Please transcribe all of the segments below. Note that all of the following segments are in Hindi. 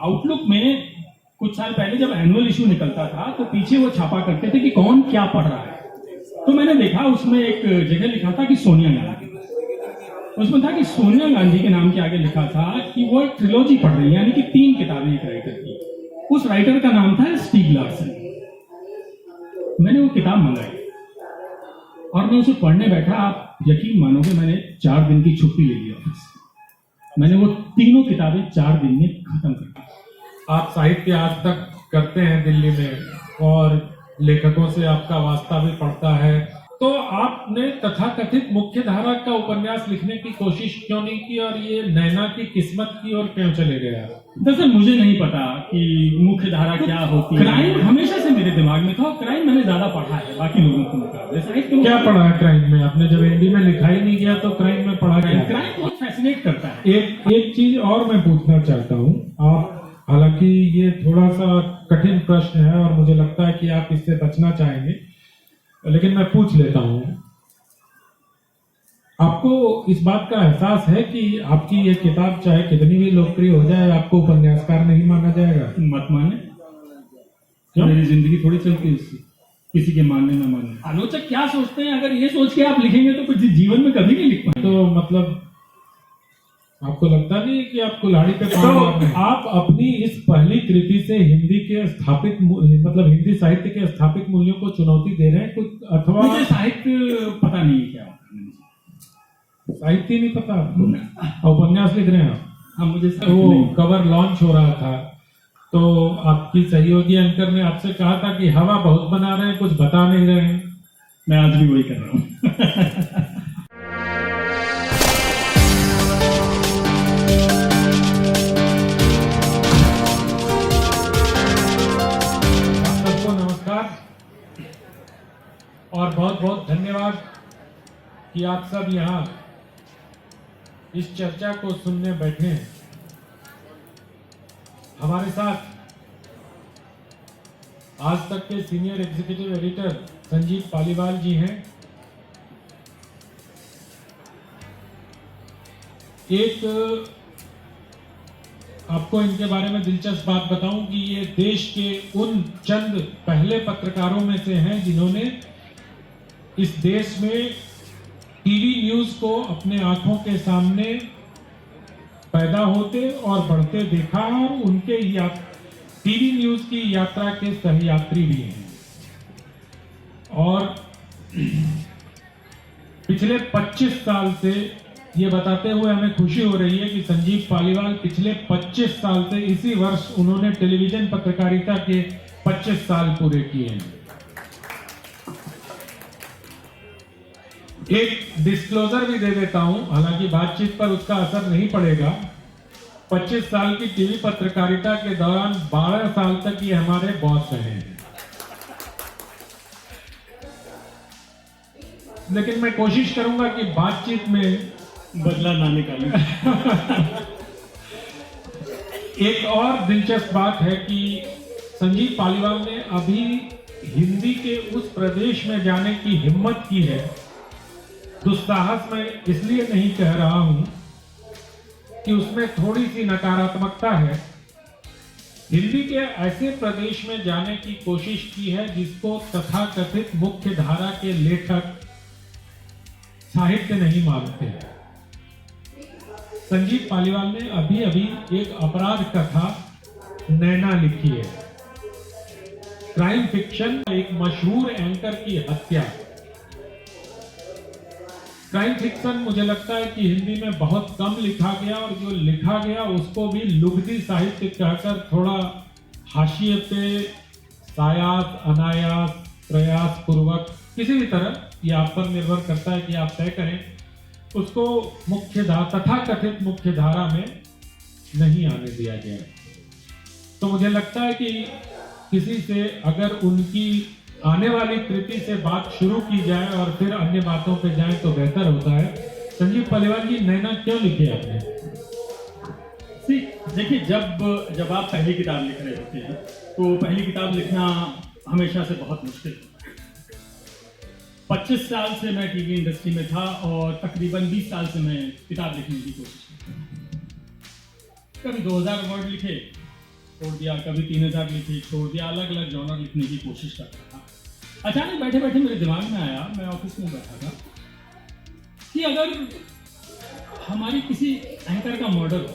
आउटलुक में कुछ साल पहले जब एनुअल इशू निकलता था तो पीछे वो छापा करते थे कि कौन क्या पढ़ रहा है। तो मैंने देखा उसमें एक जगह लिखा था कि सोनिया गांधी, उसमें था कि सोनिया गांधी के नाम के आगे लिखा था कि वो एक ट्रिलॉजी पढ़ रही है, यानी कि 3 किताबें एक राइटर की। उस राइटर का नाम था स्टीग लार्सन। मैंने वो किताब मंगाई और मैं उसे पढ़ने बैठा। आप यकीन मानोगे, मैंने 4 दिन की छुट्टी ले ली ऑफिस। मैंने वो तीनों किताबें 4 दिन में खत्म कर दी। आप साहित्य आज तक करते हैं दिल्ली में और लेखकों से आपका वास्ता भी पड़ता है, तो आपने तथाकथित मुख्य धारा का उपन्यास लिखने की कोशिश क्यों नहीं की और ये नैना की किस्मत की ओर क्यों चले गए? दरअसल मुझे नहीं पता कि मुख्य धारा क्या होती है। क्राइम हमेशा से मेरे दिमाग में था और क्राइम मैंने ज्यादा पढ़ा है बाकी लोगों के मुकाबले। साहित्य क्या पढ़ा है क्राइम में आपने? जब हिंदी में लिखा ही नहीं गया तो क्राइम में पढ़ा क्या? क्राइम बहुत फैसिनेट करता है। एक चीज और मैं पूछना चाहता हूँ। आप, हालांकि ये थोड़ा सा कठिन प्रश्न है और मुझे लगता है कि आप इससे बचना चाहेंगे, लेकिन मैं पूछ लेता हूँ। आपको इस बात का एहसास है कि आपकी ये किताब चाहे कितनी भी लोकप्रिय हो जाए, आपको उपन्यासकार नहीं माना जाएगा? मत माने, क्यों? मेरी जिंदगी थोड़ी चलती है इससे, किसी के मानने ना मानने। आलोचक क्या सोचते हैं, अगर ये सोच के आप लिखेंगे तो कुछ जीवन में कभी नहीं लिख पाएंगे। तो मतलब आपको लगता नहीं कि आप कुल्हाड़ी पे पाँव मार रहे हैं? आप अपनी इस पहली कृति से हिंदी के स्थापित, मतलब हिंदी साहित्य के स्थापित मूल्यों को चुनौती दे रहे हैं कुछ, अथवा मुझे साहित्य पता नहीं है क्या होता है। साहित्य नहीं पता आपको? उपन्यास लिख रहे हैं आप? हाँ, मुझे वो कवर लॉन्च हो रहा था तो आपकी सहयोगी एंकर ने आपसे कहा था कि हवा बहुत बना रहे हैं, कुछ बता नहीं रहे हैं। मैं आज भी वही कर रहा हूँ। और बहुत बहुत धन्यवाद कि आप सब यहाँ इस चर्चा को सुनने बैठे हैं। हमारे साथ आज तक के senior executive editor Sanjeev Paliwal ji हैं। एक आपको इनके बारे में दिलचस्प बात बताऊं कि ये देश के उन चंद पहले पत्रकारों में से हैं जिन्होंने इस देश में टीवी न्यूज को अपने आंखों के सामने पैदा होते और बढ़ते देखा और उनके टीवी न्यूज की यात्रा के सहयात्री भी हैं। और पिछले 25 साल से ये बताते हुए हमें खुशी हो रही है कि संजीव पालीवाल पिछले 25 साल से, इसी वर्ष उन्होंने टेलीविजन पत्रकारिता के 25 साल पूरे किए हैं। एक डिस्क्लोजर भी दे देता हूं, हालांकि बातचीत पर उसका असर नहीं पड़ेगा। 25 साल की टीवी पत्रकारिता के दौरान 12 साल तक ये हमारे बॉस रहे हैं। लेकिन मैं कोशिश करूंगा कि बातचीत में बदला ना निकालूं। एक और दिलचस्प बात है कि संजीव पालीवाल ने अभी हिंदी के उस प्रदेश में जाने की हिम्मत की है। दुस्साहस मैं इसलिए नहीं कह रहा हूं कि उसमें थोड़ी सी नकारात्मकता है। हिंदी के ऐसे प्रदेश में जाने की कोशिश की है जिसको तथाकथित मुख्य धारा के लेखक साहित्य नहीं मानते। संजीव पालीवाल ने अभी अभी एक अपराध कथा नैना लिखी है, क्राइम फिक्शन, एक मशहूर एंकर की हत्या। क्राइम फिक्शन मुझे लगता है कि हिंदी में बहुत कम लिखा गया और जो लिखा गया उसको भी लुगदी साहित्य कहकर थोड़ा हाशिए पे, सायास, अनायास, प्रयास पूर्वक, किसी भी तरह, ये आप पर निर्भर करता है कि आप तय करें, उसको मुख्य धारा, तथाकथित मुख्य धारा में नहीं आने दिया गया। तो मुझे लगता है कि किसी से अगर उनकी आने वाली कृति से बात शुरू की जाए और फिर अन्य बातों पे जाए तो बेहतर होता है। संजीव पालीवाल जी, नैना क्यों लिखी आपने? देखिए, जब आप पहली किताब लिख रहे होते हैं तो पहली किताब लिखना हमेशा से बहुत मुश्किल होता है। 25 साल से मैं टीवी इंडस्ट्री में था और तकरीबन 20 साल से मैं किताब लिखने की कोशिश करता हूँ। कभी 2000 वर्ड लिखे, छोड़ दिया, कभी 3000 लिखे छोड़ दिया, अलग अलग जॉनर लिखने की कोशिश करता था। अचानक बैठे बैठे मेरे दिमाग में आया, मैं ऑफिस में बैठा था, कि अगर हमारी किसी एंकर का मर्डर हो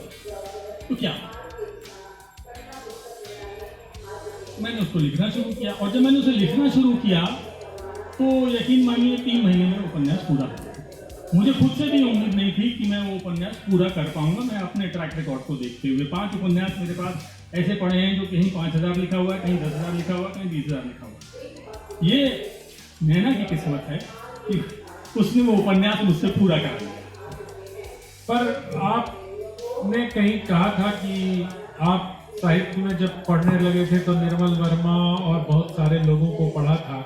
तो क्या। मैंने उसको लिखना शुरू किया, और जब मैंने उसे लिखना शुरू किया तो यकीन मानिए 3 महीने में उपन्यास पूरा हो गया। मुझे खुद से भी उम्मीद नहीं थी कि मैं वो उपन्यास पूरा कर पाऊंगा। मैं अपने ट्रैक रिकॉर्ड को देखते हुए 5 उपन्यास मेरे पास ऐसे पढ़े हैं जो कहीं 5000 लिखा हुआ है, कहीं 10,000 लिखा हुआ है, कहीं 20,000 लिखा हुआ है। ये नैना की किस्मत है कि उसने वो उपन्यास मुझसे पूरा कर दिया। पर आपने कहीं कहा था कि आप साहित्य में जब पढ़ने लगे थे तो निर्मल वर्मा और बहुत सारे लोगों को पढ़ा था।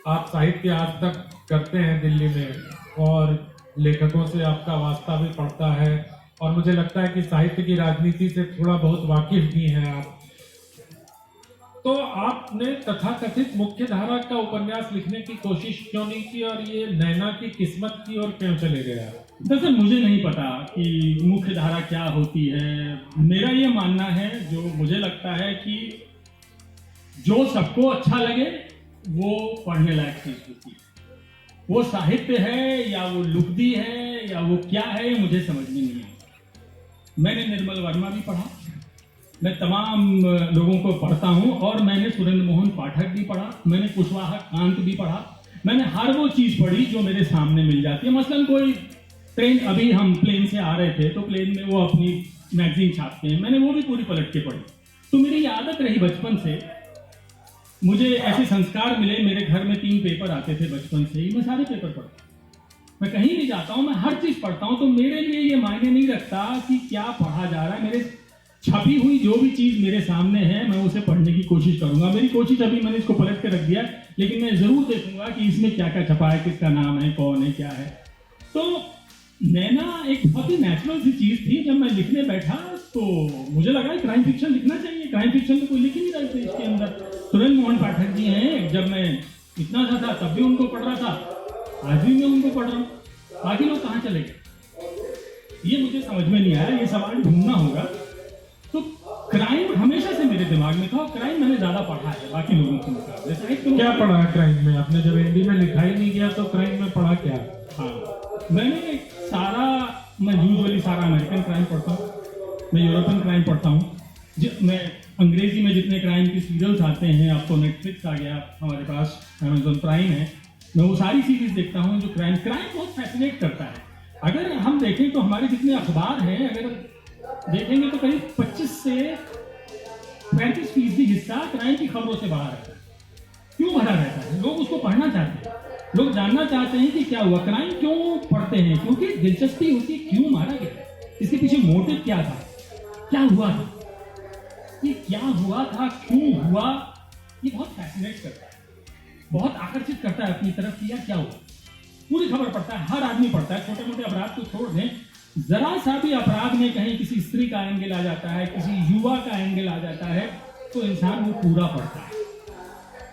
आप साहित्य आज तक करते हैं दिल्ली में, और लेखकों से आपका वास्ता भी पड़ता है, और मुझे लगता है कि साहित्य की राजनीति से थोड़ा बहुत वाकिफ भी हैं आप। तो आपने तथाकथित मुख्य धारा का उपन्यास लिखने की कोशिश क्यों नहीं की, और ये नैना की किस्मत की ओर क्यों चले गया? दरअसल मुझे नहीं पता कि मुख्य धारा क्या होती है। मेरा ये मानना है, जो मुझे लगता है कि जो सबको अच्छा लगे वो पढ़ने लायक चीज होती है। वो साहित्य है या वो लुगदी है या वो क्या है, मुझे समझ में नहीं आता। मैंने निर्मल वर्मा भी पढ़ा, मैं तमाम लोगों को पढ़ता हूँ, और मैंने सुरेंद्र मोहन पाठक भी पढ़ा, मैंने कुशवाहा कांत भी पढ़ा। मैंने हर वो चीज पढ़ी जो मेरे सामने मिल जाती है। मसलन कोई ट्रेन, अभी हम प्लेन से आ रहे थे तो प्लेन में वो अपनी मैगजीन छापते हैं, मैंने वो भी पूरी पलट के पढ़ी। तो मेरी आदत रही बचपन से, मुझे ऐसे संस्कार मिले। मेरे घर में 3 पेपर आते थे बचपन से ही, मैं सारे पेपर पढ़ता हूँ। मैं कहीं भी जाता हूँ, मैं हर चीज पढ़ता हूँ। तो मेरे लिए ये मायने नहीं रखता कि क्या पढ़ा जा रहा है। मेरे छपी हुई जो भी चीज मेरे सामने है, मैं उसे पढ़ने की कोशिश करूंगा। मेरी कोशिश, अभी मैंने इसको पलट के रख दिया, लेकिन मैं जरूर देखूंगा कि इसमें क्या क्या छपा है, किसका नाम है, कौन है, क्या है। तो नैना एक बहुत ही नेचुरल सी चीज थी। जब मैं लिखने बैठा तो मुझे लगा क्राइम फिक्शन लिखना चाहिए। क्राइम फिक्शन तो कोई लिख ही नहीं रहे थे इसके अंदर। सुरेंद्र मोहन पाठक जी हैं, जब मैं इतना सा था तब भी उनको पढ़ रहा था, आज भी मैं उनको पढ़ रहा हूँ। बाकी लोग कहाँ चले गए, ये मुझे समझ में नहीं आया। ये सवाल ढूंढना होगा। तो क्राइम हमेशा से मेरे दिमाग में था, और क्राइम मैंने ज्यादा पढ़ा है बाकी लोगों के मुकाबले। साहित्य क्या पढ़ा है क्राइम में आपने? जब हिंदी में लिखा ही नहीं गया तो क्राइम में पढ़ा क्या? हाँ, मैंने सारा, मैं यूजुअली सारा अमेरिकन क्राइम पढ़ता हूँ, मैं यूरोपियन क्राइम पढ़ता हूँ। मैं अंग्रेजी में जितने क्राइम की सीरियल्स आते हैं, अब तो नेटफ्लिक्स आ गया, हमारे पास अमेजोन प्राइम है, मैं वो सारी सीरीज देखता हूँ। जो क्राइम बहुत फैसिनेट करता है। अगर हम देखें तो हमारे जितने अखबार हैं, अगर देखेंगे तो करीब 25 से 35% हिस्सा क्राइम की खबरों से भरा रहता है। क्यों भरा रहता है? लोग उसको पढ़ना चाहते हैं, लोग जानना चाहते हैं कि क्या हुआ। क्राइम क्यों पढ़ते हैं? क्योंकि दिलचस्पी होती है, क्यों मारा गया, इसके पीछे मोटिव क्या था, क्या हुआ था, ये क्या हुआ था, क्यों हुआ। ये बहुत फैसिनेट करता है, बहुत आकर्षित करता है अपनी तरफ कि यार क्या हुआ। पूरी खबर पढ़ता है, हर आदमी पढ़ता है। छोटे मोटे अपराध को छोड़ दें, जरा सा भी अपराध में कहीं किसी स्त्री का एंगल आ जाता है, किसी युवा का एंगल आ जाता है, तो इंसान वो पूरा पढ़ता है।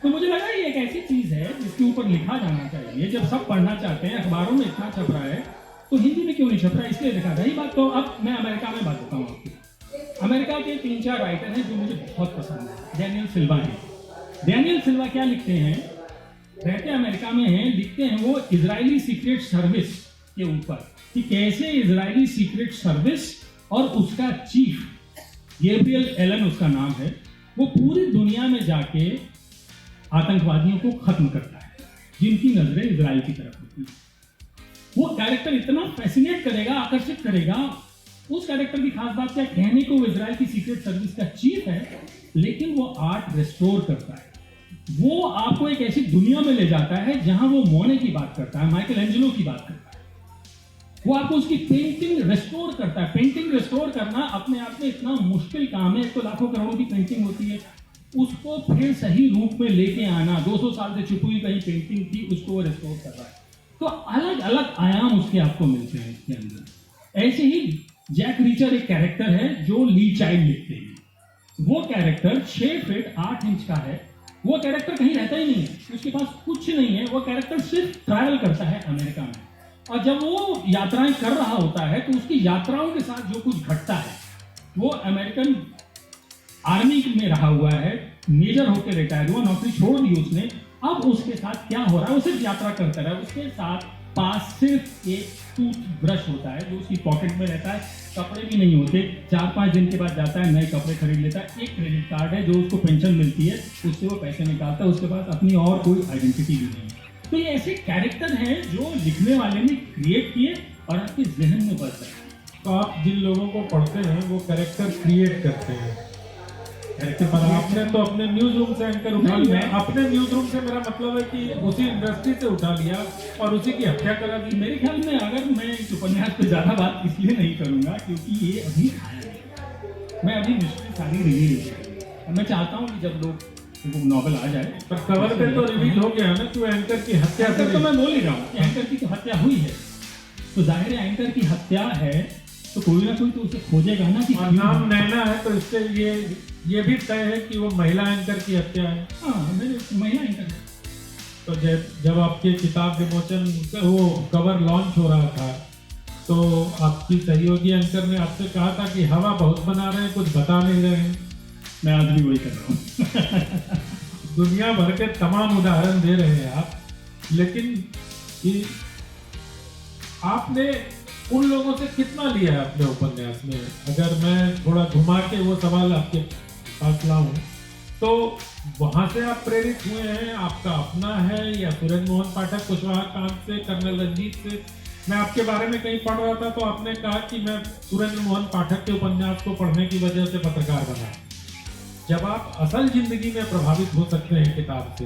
तो मुझे लगा ये एक ऐसी चीज है जिसके ऊपर लिखा जाना चाहिए। जब सब पढ़ना चाहते हैं, अखबारों में इतना छप रहा है, तो हिंदी में क्यों नहीं छप रहा है, इसलिए लिखा। रही बात, तो अब मैं अमेरिका में बात करता हूँ आपको। अमेरिका के 3-4 राइटर हैं जो मुझे बहुत पसंद है। डैनियल सिल्वा जी। डैनियल सिल्वा क्या लिखते हैं, रहते अमेरिका में हैं, लिखते हैं वो इजरायली सीक्रेट सर्विस के ऊपर, कि कैसे इजरायली सीक्रेट सर्विस और उसका चीफ गैब्रियल एलन उसका नाम है, वो पूरी दुनिया में जाके आतंकवादियों को खत्म करता है जिनकी नजरें इजराइल की तरफ होती है। वो कैरेक्टर इतना फैसिनेट करेगा, आकर्षित करेगा। उस कैरेक्टर की खास बात क्या, कहने को वो इजराइल की सीक्रेट सर्विस का चीफ है, लेकिन वो आर्ट रिस्टोर करता है। वो आपको एक ऐसी दुनिया में ले जाता है जहां वो मोने की बात करता है, माइकल एंजेलो की बात करता है। वो आपको उसकी पेंटिंग रिस्टोर करता है। पेंटिंग रिस्टोर करना अपने आप में इतना मुश्किल काम है। एक तो लाखों करोड़ों की पेंटिंग होती है, उसको फिर सही रूप में लेके आना, 200 साल से छुपी हुई कहीं पेंटिंग थी, उसको वो रिस्टोर कर रहा है। तो अलग अलग आयाम उसके आपको मिलते हैं इसके अंदर। ऐसे ही जैक रीचर एक कैरेक्टर है जो ली चाइल्ड लिखते हैं। वो कैरेक्टर 6 फीट 8 इंच का है। वो कैरेक्टर कहीं रहता ही नहीं है, उसके पास कुछ नहीं है। वो कैरेक्टर सिर्फ ट्रैवल करता है अमेरिका में, और जब वो यात्राएं कर रहा होता है तो उसकी यात्राओं के साथ जो कुछ घटता है वो अमेरिकन आर्मी में रहा हुआ है, मेजर होकर रिटायर हुआ, नौकरी छोड़ दी उसने। अब उसके साथ क्या हो रहा है, वो सिर्फ यात्रा करता रहा, उसके साथ पास सिर्फ एक टूथ ब्रश होता है जो उसकी पॉकेट में रहता है, कपड़े भी नहीं होते। 4-5 दिन के बाद जाता है, नए कपड़े खरीद लेता है। एक क्रेडिट कार्ड है जो उसको पेंशन मिलती है, उससे वो पैसे निकालता है, उसके पास अपनी और कोई आइडेंटिटी भी नहीं है। तो ये ऐसे कैरेक्टर हैं जो लिखने वाले ने क्रिएट किए और आपके जहन में बस है। तो आप जिन लोगों को पढ़ते हैं वो कैरेक्टर क्रिएट करते हैं। कैरेक्टर पर आपने तो अपने न्यूज रूम से एंकर उठा नहीं, लिया। मैं- अपने न्यूज रूम से मेरा मतलब है कि उसी इंडस्ट्री से उठा लिया और उसी की हत्या करा दी। मेरे ख्याल में अगर मैं इस उपन्यास पे ज्यादा बात इसलिए नहीं करूंगा क्योंकि ये अभी आया है। मैं अभी मिस्ट्री सारी रिवील नहीं करूंगा। मैं चाहता हूँ कि जब लोग वो नॉवल आ जाए, पर कवर पे तो रिवील हो गया ना कि वो एंकर की हत्या एंकर तो करी। मैं बोल ही रहा हूँ कि एंकर की तो हत्या हुई है, तो जाहिर है एंकर की हत्या है तो कोई ना कोई तो उसे खोजेगा ना कि और नाम नैना है तो इससे ये भी तय है कि वो महिला एंकर की हत्या है। हाँ मेरे महिला एंकर है। तो जब आपके किताब विमोचन वो कवर लॉन्च हो रहा था तो आपकी सहयोगी एंकर ने आपसे कहा था कि हवा बहुत बना रहे हैं, कुछ बता नहीं रहे हैं। मैं आज भी वही कर रहा हूँ। दुनिया भर के तमाम उदाहरण दे रहे हैं आप, लेकिन कि आपने उन लोगों से कितना लिया है अपने उपन्यास में? अगर मैं थोड़ा घुमा के वो सवाल आपके पास लाऊं तो वहां से आप प्रेरित हुए हैं, आपका अपना है, या सुरेंद्र मोहन पाठक कुशवाहा कांत से, कर्नल रंजीत से? मैं आपके बारे में कहीं पढ़ रहा था तो आपने कहा कि मैं सुरेंद्र मोहन पाठक के उपन्यास को पढ़ने की वजह से पत्रकार बना। जब आप असल जिंदगी में प्रभावित हो सकते हैं किताब से,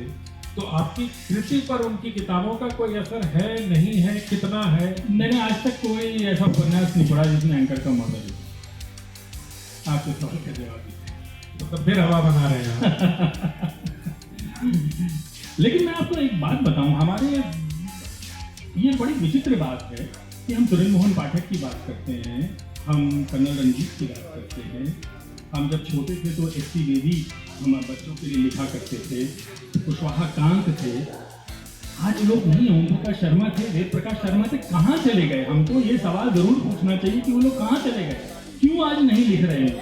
तो आपकी कृति पर उनकी किताबों का कोई असर है, नहीं है, कितना है? मैंने आज तक कोई ऐसा उपन्यास नहीं पढ़ा जिसमें एंकर का मर्डर हो। आपके सवाल का जवाब दीजिए। तो फिर हवा बना रहे हैं आप। लेकिन मैं आपको एक बात बताऊं, हमारे ये बड़ी विचित्र बात है कि हम सुरेंद्र मोहन पाठक की बात करते हैं, हम कर्नल रंजीत की बात करते हैं, हम जब छोटे थे तो एस.टी. बेदी हमारे बच्चों के लिए लिखा करते थे, कुशवाहा कांत थे। आज लोग नहीं, ओम प्रकाश शर्मा थे, वेद प्रकाश शर्मा थे, कहाँ चले गए? हमको ये सवाल जरूर पूछना चाहिए कि वो लोग कहाँ चले गए, क्यों आज नहीं लिख रहे हैं?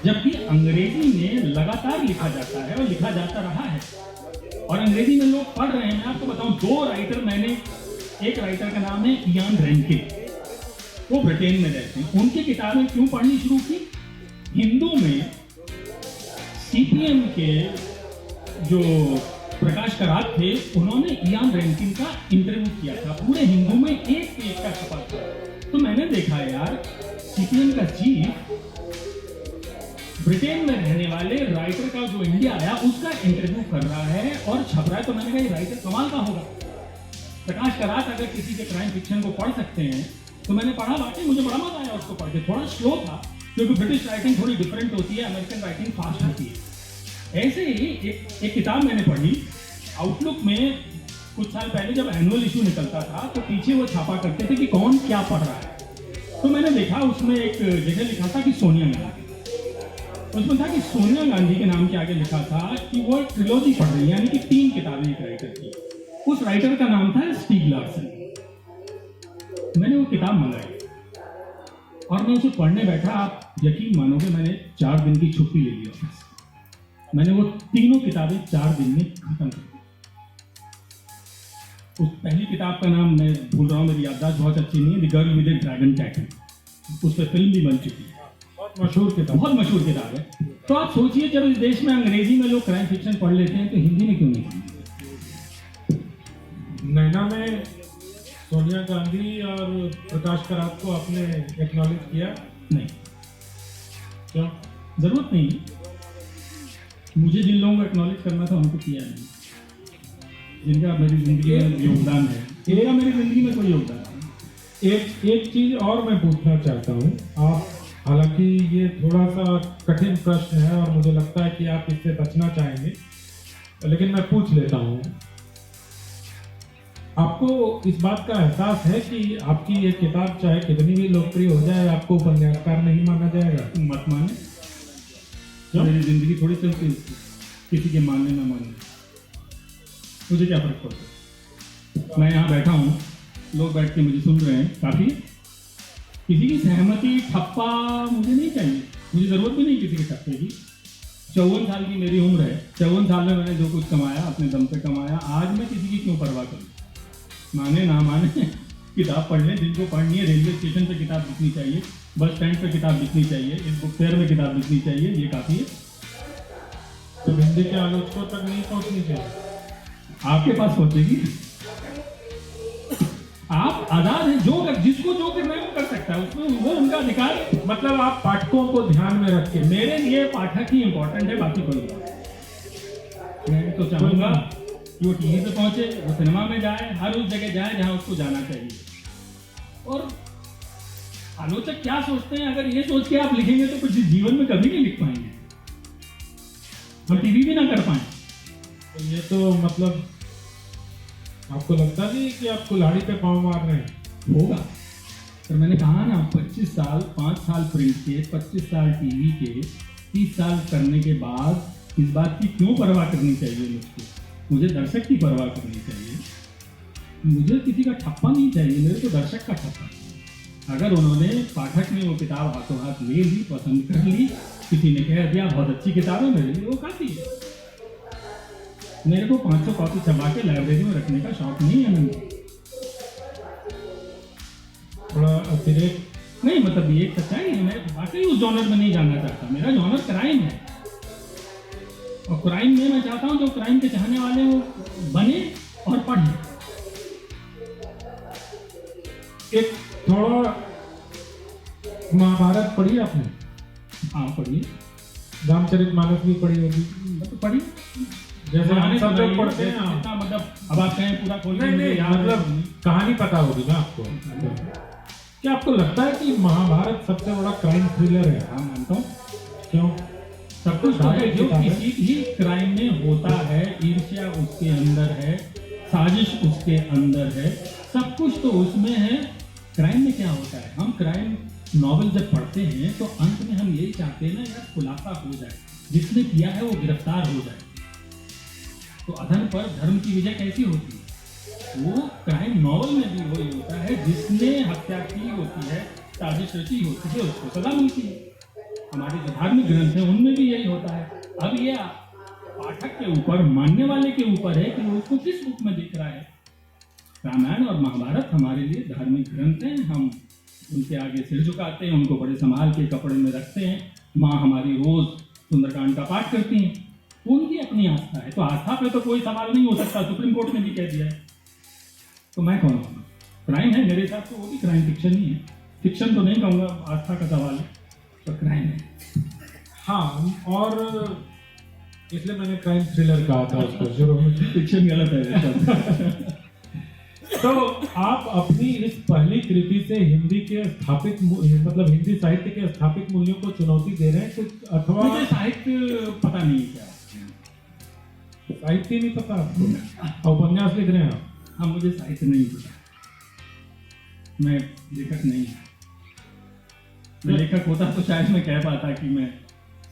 जबकि अंग्रेजी में लगातार लिखा जाता है और लिखा जाता रहा है और अंग्रेजी में लोग पढ़ रहे हैं। मैं आपको बताऊं, 2 राइटर मैंने, एक राइटर का नाम है इयान रेंके, वो ब्रिटेन में रहते हैं। उनकी किताबें क्यों पढ़नी शुरू की? हिंदू में सीपीएम के जो प्रकाश करात थे, उन्होंने इयान रेंकिन का इंटरव्यू किया था, पूरे हिंदू में एक पेज का छपा था। तो मैंने देखा यार, सीपीएम का चीफ ब्रिटेन में रहने वाले राइटर का जो इंडिया आया उसका इंटरव्यू कर रहा है और छप रहा है। तो मैंने कहा ये राइटर कमाल का होगा। प्रकाश करात अगर किसी के क्राइम फिक्शन को पढ़ सकते हैं तो मैंने पढ़ा, वाकई मुझे बड़ा मजा आया उसको पढ़ के। थोड़ा स्लो था क्योंकि ब्रिटिश राइटिंग थोड़ी डिफरेंट होती है, अमेरिकन राइटिंग फास्ट होती है। ऐसे ही एक किताब मैंने पढ़ी आउटलुक में, कुछ साल पहले जब एनुअल इशू निकलता था तो पीछे वो छापा करते थे कि कौन क्या पढ़ रहा है। तो मैंने देखा उसमें एक जगह लिखा था कि सोनिया गांधी, उसमें था कि सोनिया गांधी के नाम के आगे लिखा था कि वो एक ट्रिलॉजी पढ़ रही है, यानी कि 3 किताबें एक राइटर की। उस राइटर का नाम था स्टीग लार्सन। मैंने वो किताब मंगाई और मैं उसे पढ़ने बैठा। आप यकीन मानोगे, मैंने 4 दिन की छुट्टी ले ली ऑफिस। मैंने वो तीनों किताबें 4 दिन में खत्म कर दी। उस पहली किताब का नाम मैं भूल रहा हूँ, मेरी याददाश्त बहुत अच्छी नहीं है, the girl with the dragon tattoo. उस पर फिल्म भी बन चुकी है, बहुत मशहूर किताब। बहुत मशहूर किताब है। तो आप सोचिए, जब इस देश में अंग्रेजी में लोग क्राइम फिक्शन पढ़ लेते हैं तो हिंदी में क्यों नहीं? नैना में सोनिया गांधी और प्रकाश करात को आपने एक्नॉलेज किया? नहीं, क्यों? जरूरत नहीं। मुझे जिन लोगों को एक्नॉलेज करना था उनको किया नहीं, जिनका मेरी जिंदगी में योगदान है। इनका मेरी जिंदगी में कोई योगदान नहीं। एक चीज और मैं पूछना चाहता हूँ। आप, हालांकि ये थोड़ा सा कठिन प्रश्न है और मुझे लगता है कि आप इससे बचना चाहेंगे, लेकिन मैं पूछ लेता हूँ। आपको इस बात का एहसास है कि आपकी ये किताब चाहे कितनी भी लोकप्रिय हो जाए, आपको उपन्यासकार नहीं माना जाएगा? मत माने, क्यों? मेरी जिंदगी थोड़ी चलती है किसी के मानने ना मानने, मुझे क्या फर्क पड़ता है? मैं यहाँ बैठा हूँ, लोग बैठ के मुझे सुन रहे हैं, काफी। किसी की सहमति, ठप्पा मुझे नहीं चाहिए। मुझे जरूरत भी नहीं किसी के टप्पे की। 54 साल की मेरी उम्र है, 54 साल में मैंने जो कुछ कमाया अपने दम पे कमाया। आज मैं किसी की क्यों परवाह करूँ? माने ना माने किताब पढ़ लें, जिनको पढ़नी है। रेलवे स्टेशन पे किताब बिकनी चाहिए, बस स्टैंड पे किताब बिकनी चाहिए, इस बुक फेयर में किताब बिकनी चाहिए, ये काफ़ी है। तो हिंदी के आलोचकों तक नहीं पहुंचनी चाहिए। आपके पास पहुंचेगी। आप आजाद हैं, जिसको जो करना है वो कर सकता है, उसमें वो उनका अधिकार है। मतलब आप पाठकों को ध्यान में रख के, मेरे लिए पाठक ही इंपॉर्टेंट है, बाकी कोई नहीं। मैं तो चाहूंगा कि वो टीवी पे पहुंचे, वो सिनेमा में जाए, हर उस जगह जाए जहां उसको जाना चाहिए। और आलोचक क्या सोचते हैं, अगर ये सोच के आप लिखेंगे तो कुछ जीवन में कभी नहीं लिख पाएंगे, हम टीवी भी ना कर पाए। तो ये तो मतलब आपको लगता नहीं कि आप कुल्हाड़ी पे पाँव मार रहे हैं? होगा, पर मैंने कहा ना 25 साल, 5 साल प्रिंट के, 25 साल टीवी के, 30 साल करने के बाद इस बात की क्यों परवाह करनी चाहिए मुझको? मुझे दर्शक की परवाह करनी चाहिए, मुझे किसी का ठप्पा नहीं चाहिए, मेरे को दर्शक का ठप्पा। अगर उन्होंने, पाठक ने वो किताब हाथों हाथ ले ली, पसंद कर ली, किसी ने कह दिया बहुत अच्छी किताब है, मेरे लिए वो काफ़ी है। मेरे को 500 कॉपी छपा के लाइब्रेरी में रखने का शौक नहीं है। थोड़ा अतिरिक्त नहीं, मतलब ये एक सच्चाई है, मैं वाकई उस जॉनर में नहीं जानना चाहता। मेरा जॉनर क्राइम है, और क्राइम में मैं चाहता हूँ जो क्राइम के चाहने वाले वो बने और पढ़ें। एक थोड़ा महाभारत पढ़ी आपने? हाँ पढ़िए, रामचरितमानस भी पढ़ी होगी। तो पढ़ी, जैसे हम सब लोग पढ़ते हैं। जितना मतलब अब आप कहें पूरा खोल के नहीं मुझे नहीं, याद है। मतलब कहानी पता होगी ना आपको। क्या आपको लगता है कि महाभारत सबसे बड़ा क्राइम थ्रिलर है? हाँ मानता हूँ। क्यों? सब कुछ तो है जो किसी भी क्राइम में होता है, ईर्ष्या उसके अंदर है, साजिश उसके अंदर है, सब कुछ तो उसमें है। क्राइम में क्या होता है, हम क्राइम नॉवेल जब पढ़ते हैं तो अंत में हम यही चाहते हैं ना यार खुलासा हो जाए, जिसने किया है वो गिरफ्तार हो जाए। तो अधर्म पर धर्म की विजय कैसी होती है? वो क्राइम नॉवेल में भी वही होता है, जिसने हत्या की होती है, साजिश रची होती है, उसको सजा मिलती है। हमारे जो धार्मिक ग्रंथ हैं उनमें भी यही होता है। अब ये पाठक के ऊपर, मानने वाले के ऊपर है कि वो उसको किस रूप में देख रहा है। रामायण और महाभारत हमारे लिए धार्मिक ग्रंथ हैं, हम उनके आगे सिर झुकाते हैं, उनको बड़े संभाल के कपड़े में रखते हैं। माँ हमारी रोज सुंदरकांड का पाठ करती हैं, उनकी अपनी आस्था है। तो आस्था पे तो कोई सवाल नहीं हो सकता, सुप्रीम कोर्ट ने भी कह दिया है। तो मैं कौन हूँ? क्राइम है मेरे हिसाब से, वो भी क्राइम फिक्शन ही है। फिक्शन तो नहीं कहूँगा, आस्था का सवाल है, तो क्राइम है। हाँ, और इसलिए मैंने क्राइम थ्रिलर कहा था उसको शुरू में। फिक्शन गलत है। तो आप अपनी इस पहली कृति से हिंदी के स्थापित, मतलब हिंदी साहित्य के स्थापित मूल्यों को चुनौती दे रहे हैं कुछ, अथवा मुझे साहित्य पता नहीं क्या साहित्य नहीं पता आपको? उपन्यास लिख रहे हैं आप? हाँ, मुझे साहित्य नहीं पता, मैं लेखक नहीं हूँ। मैं लेखक होता तो शायद मैं कह पाता कि मैं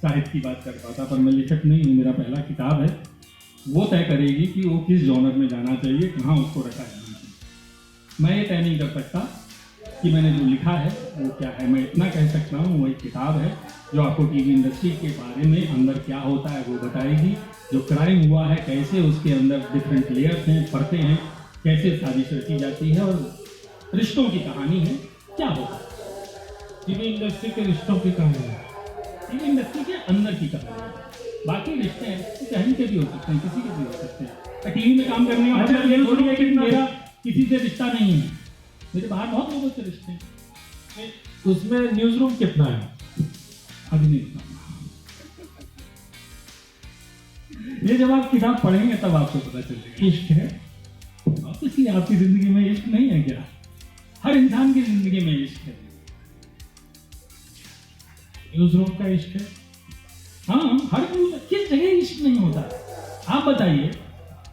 साहित्य की बात कर पाता, पर मैं लेखक नहीं हूँ। मेरा पहला किताब है, वो तय करेगी कि वो किस जॉनर में जाना चाहिए, कहाँ उसको रखा जाना चाहिए। मैं ये तय नहीं कर सकता कि मैंने जो लिखा है वो क्या है। मैं इतना कह सकता हूँ वो एक किताब है जो आपको टीवी इंडस्ट्री के बारे में अंदर क्या होता है वो बताएगी। जो क्राइम हुआ है, कैसे उसके अंदर डिफरेंट लेयर्स हैं, परतें हैं, कैसे साजिश रची जाती है, और रिश्तों की कहानी है क्या होता है। टीवी इंडस्ट्री के रिश्तों की कहानी है, टीवी इंडस्ट्री के अंदर की कहानी है। बाकी रिश्ते कहीं के भी हो सकते हैं, किसी के भी हो सकते हैं। टीवी में काम करने का मतलब ये थोड़ी है कि मेरा किसी से रिश्ता नहीं है, मेरे बाहर बहुत लोगों से रिश्ते हैं। उसमें न्यूज रूम कितना है? अभी नहीं बताऊंगा, ये जब आप किताब पढ़ेंगे तब आपको पता चलेगा। इश्क है? ऑब्वियसली आपकी जिंदगी में इश्क नहीं है क्या? हर इंसान की जिंदगी में इश्क है। न्यूज रूम का इश्क है? हाँ, हर किस जगह इश्क नहीं होता? आप बताइए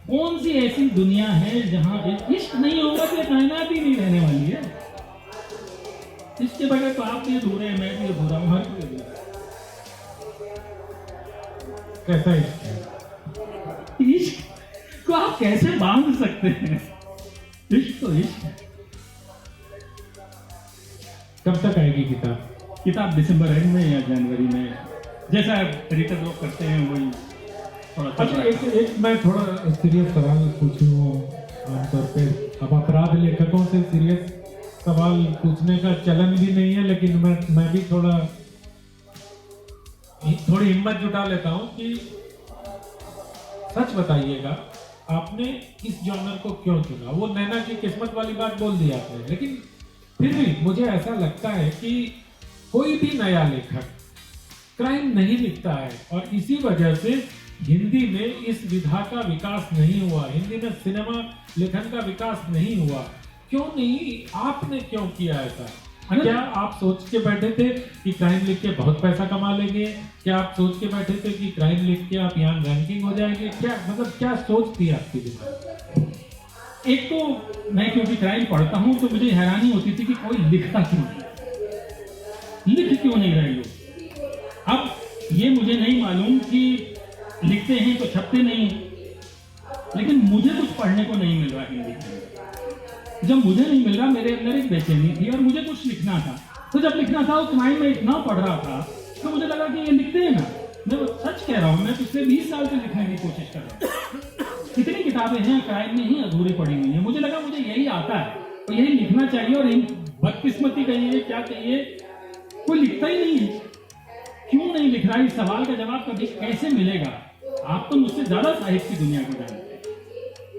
कौन सी ऐसी दुनिया है जहां इश्क नहीं होगा तो कायनात ही नहीं रहने वाली है। इसके बगैर तो आप भी अधूरे हैं, मैं भी अधूरा हूं, हर कोई अधूरा है। कैसा इश्क है? इश्क को आप कैसे बांध सकते हैं? इश्क तो इश्क है। कब तक आएगी किताब? किताब दिसंबर एंड में या जनवरी में, जैसा एडिटर लोग करते हैं वही थोड़ा चल अच्छा, रहा है। एक मैं थोड़ा सीरियस सवाल पूछूं आमतौर पे। अब अपराध लेखकों से सीरियस सवाल पूछने का चलन भी नहीं है, लेकिन मैं भी थोड़ी हिम्मत जुटा लेता हूं कि सच बताइएगा, आपने इस जॉनर को क्यों चुना? वो नैना की किस्मत वाली बात बोल दी आपने, लेकिन फिर भी मुझे ऐसा लगता है कि कोई भी नया लेखक क्राइम नहीं लिखता है, और इसी वजह से हिंदी में इस विधा का विकास नहीं हुआ, हिंदी में सिनेमा लेखन का विकास नहीं हुआ। क्यों नहीं? आपने क्यों किया ऐसा? क्या आप सोच के बैठे थे कि क्राइम लिख के बहुत पैसा कमा लेंगे? क्या आप सोच के बैठे थे कि क्राइम लिख के आप यहाँ रैंकिंग हो जाएंगे? क्या मतलब क्या सोच थी आपकी दिमाग? एक तो मैं क्योंकि क्राइम पढ़ता हूँ तो मुझे हैरानी होती थी कि कोई लिखता क्यों नहीं, लिख क्यों नहीं रहे लोग। अब ये मुझे नहीं मालूम कि लिखते हैं तो छपते नहीं, लेकिन मुझे कुछ पढ़ने को नहीं मिल रहा हिंदी में। जब मुझे नहीं मिल रहा, मेरे अंदर एक बेचैनी थी और मुझे कुछ लिखना था। तो जब लिखना था उस क्राइम में इतना पढ़ रहा था तो मुझे लगा कि ये लिखते हैं ना। मैं सच कह रहा हूँ, मैं पिछले 20 साल से लिखने की कोशिश कर रहा हूँ। कितनी किताबें हैं क्राइम में ही अधूरी पड़ी हुई हैं। मुझे लगा मुझे यही आता है और यही लिखना चाहिए, और बदकिस्मती कहिए क्या कहिए, कोई लिखता ही नहीं है। क्यों नहीं लिख रहा? इस सवाल का जवाब कभी कैसे मिलेगा? आप तो मुझसे ज्यादा साहित्य की दुनिया को जानते हैं।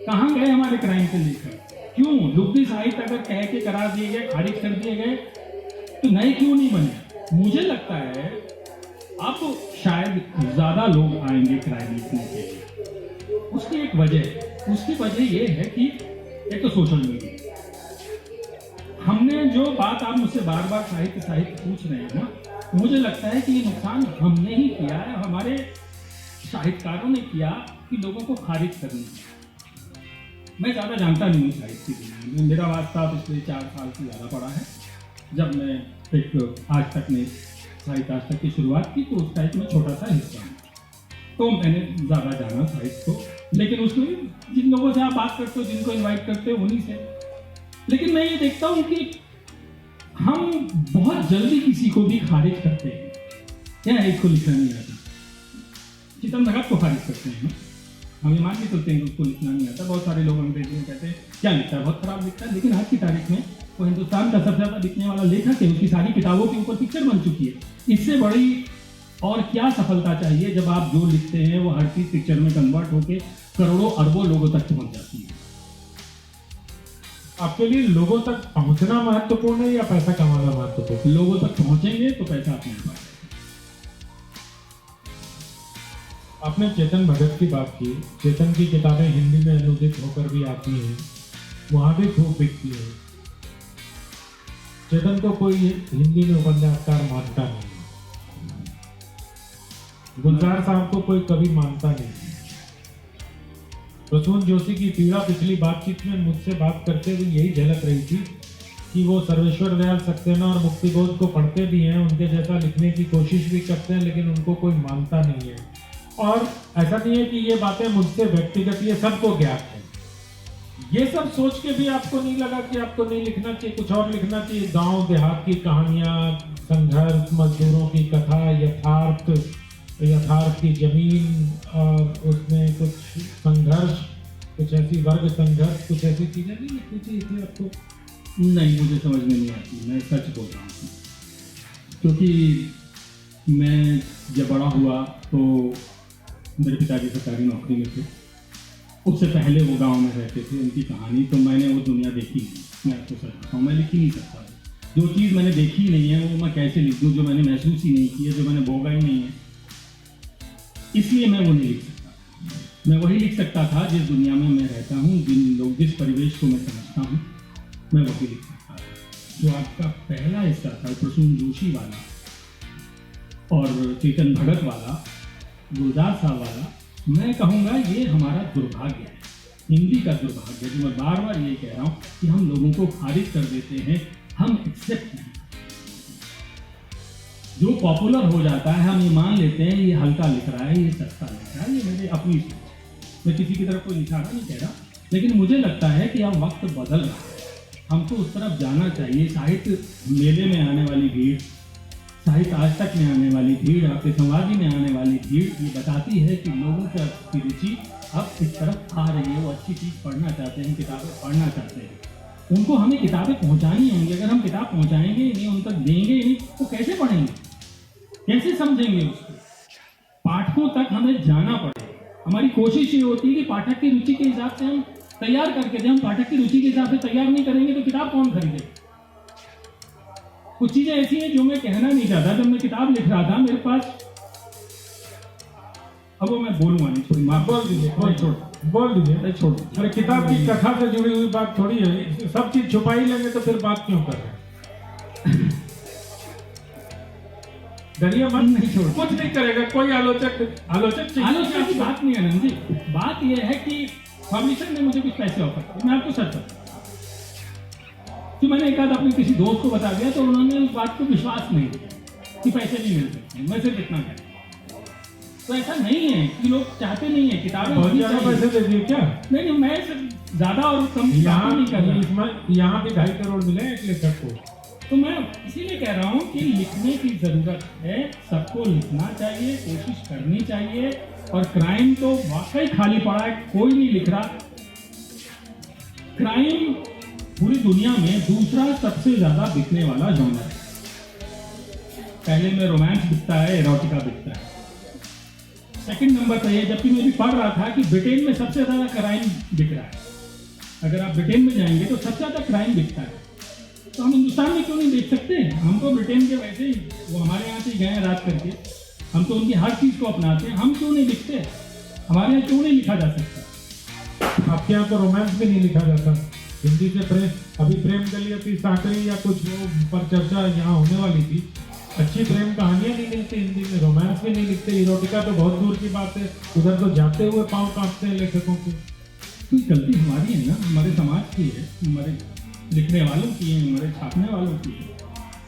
कहाँ गए हमारे क्राइम के लेखक? क्यों लुब्धी साहित्य अगर कह के करा दिए गए, खारिज कर दिए गए, तो नए क्यों नहीं बने? मुझे लगता है अब शायद ज्यादा लोग आएंगे क्राइम लिखने के लिए। उसकी उसकी वजह ये है कि एक तो सोशल मीडिया। हमने जो बात आप मुझसे बार बार साहित्य पूछ रहे हैं ना, मुझे लगता है कि ये नुकसान हमने ही किया है, हमारे साहित्यकारों ने किया कि लोगों को खारिज करने। मैं ज़्यादा जानता नहीं हूँ साहित्य की दुनिया में। मेरा वास्ता पिछले 4 साल से ज़्यादा पड़ा है। जब मैं एक आज तक में साहित्य आज तक की शुरुआत की तो उस टाइप में छोटा सा हिस्सा हूँ, तो मैंने ज़्यादा जाना साहित्य को। लेकिन उसमें जिन लोगों से आप बात करते हो, जिनको इन्वाइट करते हो, उन्हीं से। लेकिन मैं ये देखता हूँ कि हम बहुत जल्दी किसी को भी खारिज करते हैं। क्या है, इसको लिखना नहीं आता। चेतन भगत को खारिज करते हैं, हम ये मान के चलते हैं कि उसको लिखना नहीं आता। बहुत सारे लोग अंग्रेजी में कहते हैं क्या लिखता है, बहुत खराब लिखता है। लेकिन आज की तारीख में वो हिंदुस्तान का सबसे ज्यादा लिखने वाला लेखक है। उसकी सारी किताबों के ऊपर पिक्चर बन चुकी है। इससे बड़ी और क्या सफलता चाहिए जब आप जो लिखते हैं वो हर चीज पिक्चर में कन्वर्ट होकर करोड़ों अरबों लोगों तक पहुंच जाती है। आपके लिए लोगों तक पहुंचना महत्वपूर्ण है या पैसा कमाना महत्वपूर्ण? लोगों तक पहुंचेंगे तो पैसा अपने पास। आपने चेतन भगत की बात की। चेतन की किताबें हिंदी में अनुदित होकर भी आती हैं, वहां भी खूब बिकती है। चेतन को कोई हिंदी में उपन्यासकार मानता नहीं, गुलजार साहब को कोई कभी मानता नहीं। प्रसून जोशी की पीड़ा पिछली बातचीत में मुझसे बात करते हुए यही झलक रही थी कि वो सर्वेश्वर दयाल सक्सेना और मुक्तिबोध को पढ़ते भी हैं, उनके जैसा लिखने की कोशिश भी करते हैं, लेकिन उनको कोई मानता नहीं है। और ऐसा नहीं है कि ये बातें मुझसे व्यक्तिगत, ये सबको ज्ञात है। ये सब सोच के भी आपको नहीं लगा कि आपको नहीं लिखना चाहिए, कुछ और लिखना चाहिए? गांव देहात की कहानियां, संघर्ष, मजदूरों की कथा, यथार्थ की जमीन, और उसमें कुछ संघर्ष, कुछ ऐसी वर्ग संघर्ष, कुछ ऐसी चीजें नहीं लिखनी चाहिए थी आपको? नहीं, मुझे समझ में नहीं आती। मैं सच बोल रहा हूँ, क्योंकि मैं जब बड़ा हुआ तो मेरे पिताजी सरकारी नौकरी में थे। उससे पहले वो गांव में रहते थे। उनकी कहानी तो मैंने वो दुनिया देखी नहीं। मैं आपको सच बताऊँ, मैं लिख ही नहीं सकता। जो चीज़ मैंने देखी नहीं है वो मैं कैसे लिख दूँ? जो मैंने महसूस ही नहीं की है, जो मैंने भोगा ही नहीं है, इसलिए मैं वो नहीं लिख सकता। मैं वही लिख सकता था जिस दुनिया में मैं रहता हूँ, जिस परिवेश को मैं समझता हूँ, मैं वही लिख सकता था। जो आपका पहला हिस्सा था प्रसून जोशी वाला और चेतन भगत वाला, गुलजार साहब वाला, मैं कहूँगा ये हमारा दुर्भाग्य है, हिंदी का दुर्भाग्य। जो मैं बार बार ये कह रहा हूँ कि हम लोगों को खारिज कर देते हैं, हम एक्सेप्ट नहीं। जो पॉपुलर हो जाता है हम ये मान लेते हैं ये हल्का लिख रहा है, ये सस्ता लिख रहा है। ये मेरी अपनी सोच, मैं किसी की तरफ कोई निशाना नहीं कह रहा, लेकिन मुझे लगता है कि अब वक्त बदल रहा है, हमको उस तरफ जाना चाहिए। साहित्य मेले में आने वाली भीड़, साहित्य आज तक में आने वाली भीड़, आपके समाधि में आने वाली भीड़ ये बताती है कि लोगों की रुचि अब इस तरफ आ रही है। वो अच्छी चीज़ पढ़ना चाहते हैं, किताबें पढ़ना चाहते हैं। उनको हमें किताबें पहुंचानी होंगी। अगर हम किताब पहुंचाएंगे नहीं, उन तक देंगे नहीं, तो कैसे पढ़ेंगे, कैसे समझेंगे उसको? पाठकों तक हमें जाना पड़ेगा। हमारी कोशिश ये होती है कि पाठक की रुचि के हिसाब से हम तैयार करके दें। हम पाठक की रुचि के हिसाब से तैयार नहीं करेंगे तो किताब कौन खरीदेगा? कुछ चीजें ऐसी हैं जो मैं कहना नहीं चाहता। जब मैं किताब लिख रहा था मेरे पास, अब वो मैं बोलूंगा नहीं, छोड़ी माफ, बोल दीजिए, बोल दीजिए। छोड़। अरे किताब की कथा से जुड़ी हुई बात थोड़ी है, सब चीज छुपा ही लेंगे तो फिर बात क्यों कर रहे हैं? डरिए मत, नहीं छोड़, कुछ नहीं करेगा कोई आलोचक आलोचना की बात नहीं है आनंद जी। बात यह है कि पब्लिशर ने मुझे कुछ पैसे ऑफर किए। मैं आपको सच बताऊं कि मैंने एक आध अपने किसी दोस्त को बता दिया तो उन्होंने उस बात को विश्वास नहीं किया कि पैसे नहीं मिल सकते। मैं सिर्फ इतना कहता हूं। तो ऐसा नहीं है कि लोग चाहते नहीं है किताबें बहुत होनी ज्यादा चाहिए। पैसे दे दिए क्या? नहीं, मैं सिर्फ ज्यादा और कम यहाँ नहीं कर रहा। यहाँ भी 2.5 करोड़ मिले एक लेखक को। तो मैं इसीलिए कह रहा हूँ कि लिखने की जरूरत है, सबको लिखना चाहिए, कोशिश करनी चाहिए। और क्राइम तो वाकई खाली पड़ा है, कोई नहीं लिख रहा। क्राइम पूरी दुनिया में दूसरा सबसे ज्यादा बिकने वाला जॉनर है। पहले में रोमांस बिकता है, एरोटिका बिकता है। सेकंड नंबर पर ये, जबकि मैं भी पढ़ रहा था कि ब्रिटेन में सबसे ज्यादा क्राइम बिक रहा है। अगर आप ब्रिटेन में जाएंगे तो सबसे ज्यादा क्राइम बिकता है। तो हम हिंदुस्तान में क्यों नहीं देख सकते? हम तो ब्रिटेन के वैसे ही, वो हमारे यहाँ से ही गए हैं रात करके। हम तो उनकी हर चीज़ को अपनाते हैं। हम क्यों नहीं लिखते? हमारे यहाँ क्यों नहीं लिखा जा सकता? आपके यहाँ तो रोमांस भी नहीं लिखा जाता हिंदी से। प्रेम, अभी प्रेम गलियाती साकरी या कुछ वो पर चर्चा यहाँ होने वाली थी। अच्छी प्रेम कहानियाँ नहीं मिलती हिंदी में, रोमांस भी नहीं लिखते। इरोटिका तो बहुत दूर की बात है, उधर तो जाते हुए पाँव कांपते हैं लेखकों के। कोई गलती हमारी है ना, हमारे समाज की है, हमारे लिखने वालों की है, हमारे छापने वालों की है,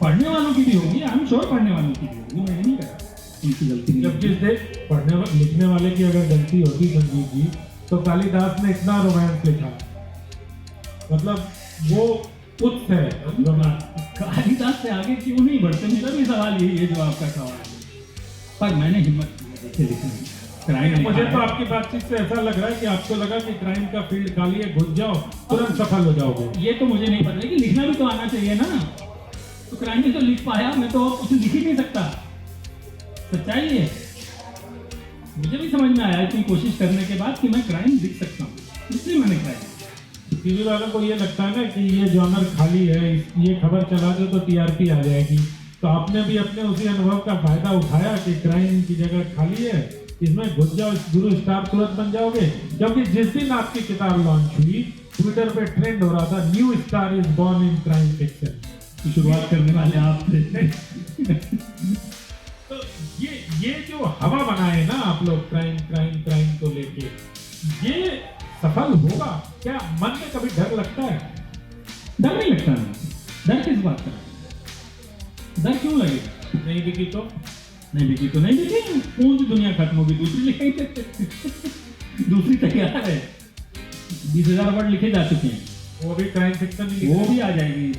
पढ़ने वालों की भी होगी। हम श्योर पढ़ने वालों की भी होगी, मैं नहीं कह रहा उनकी गलती नहीं। जबकि पढ़ने लिखने वाले की अगर गलती होती संजीव जी, तो कालिदास ने इतना रोमांस लिखा, मतलब वो उत्स है रोमांस। कालिदास से आगे क्यों नहीं बढ़ते? मेरा भी सवाल यही है जो आपका सवाल है। पर मैंने हिम्मत की है देखिए लिखने की। क्राइम मुझे तो आपकी बातचीत से ऐसा लग रहा है कि आपको लगा कि क्राइम का फील्ड खाली है, घुस जाओ तुरंत सफल हो जाओगे। ये तो मुझे नहीं पता है कि लिखना भी तो आना चाहिए ना। तो क्राइम में तो लिख पाया, मैं तो कुछ लिख ही नहीं सकता। सच्चाई है, मुझे भी समझ में आया इतनी कोशिश करने के बाद कि मैं क्राइम लिख सकता हूँ, इसलिए मैंने क्राइम। टीवी वालों को ये लगता है ना कि ये जॉनर खाली है, ये खबर चला दो तो टीआरपी आ जाएगी। तो आपने भी अपने उसी अनुभव का फायदा उठाया कि क्राइम की जगह खाली है, इसमें घुस जाओ, गुरु स्टार तुरंत बन जाओगे। क्योंकि जिस दिन आपकी किताब लॉन्च हुई, ट्विटर पे ट्रेंड हो रहा था, new star is born in crime fiction. की शुरुआत करने वाले आप थे। तो ये जो हवा बनाए ना आप लोग क्राइम क्राइम क्राइम को लेके, ये सफल होगा क्या? मन में कभी डर लगता है? डर नहीं लगता है। डर किस बात का? डर क्यों लगेगा? नहीं बिकी तो नहीं बिकी तो नहीं बिकी, कौन सी दुनिया खत्म होगी? दूसरी लिखेंगे। दूसरी तैयार है, 20,000 वर्ड लिखे जा चुके हैं। वो भी क्राइम फिक्शन ही वो भी आ जाएगी